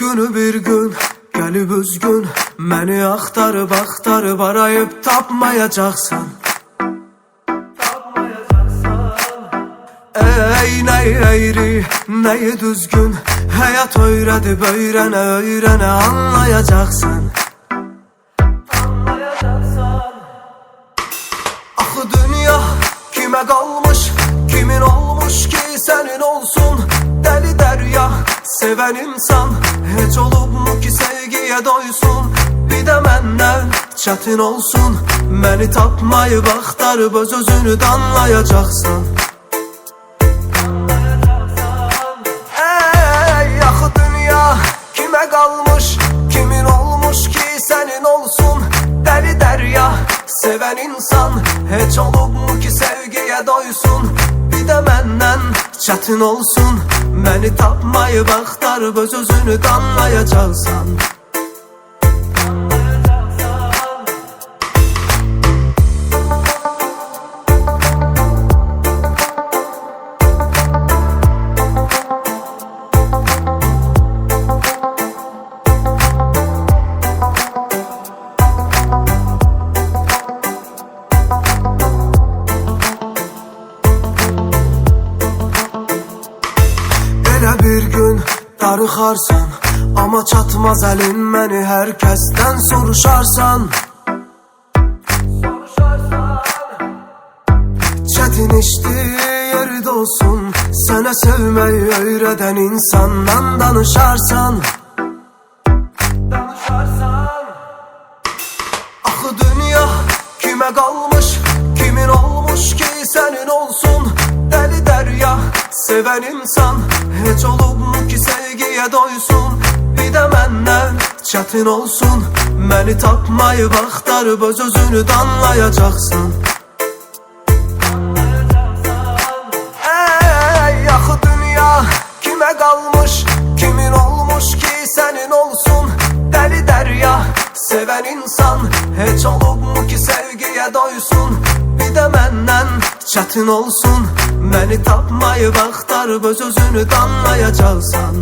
Günü bir gün gelip üzgün məni axtarıb arayıb tapmayacaqsan. Ey nəyi əyri, nəyi düzgün, həyat öyrədib öyrənə anlayacaqsan. Axı dünya kimə qalmış, kimin olmuş ki sənin olsun? Dəli dərya, sevən insan heç olubmu ki sevgiyə doysun? Bir də məndən çətin olsun, məni tapmayıb axtarıb öz özünü danlayacaqsan. Ey axı dünya kimə qalmış, kimin olmuş ki sənin olsun? Dəli dərya, sevən insan heç olubmu ki sevgiyə doysun? Bir də məndən çətin olsun, məni tapmayıb axtarıb öz özünü danlayacaqsan. Elə bir gün darıxarsan, amma çatmaz əlin məni hər kəsdən soruşarsan. Çətin işdir yeri dolsun, sənə sevməyi öyrədən insandan danışarsan. Axı dünya kimə qalmış, kimin olmuş ki sənin olsun? Dəli dərya, sevən insan heç olubmu ki sevgiyə doysun? Bir də məndən çətin olsun, məni tapmayıb axtarıb öz özünü danlayacaqsan. Ey axı dünya kimə qalmış, kimin olmuş ki sənin olsun? Dəli dərya, sevən insan heç olubmu ki sevgiyə doysun? Bir də məndən çətin olsun, məni tapmayıb axtarıb öz özünü danlayacaqsan.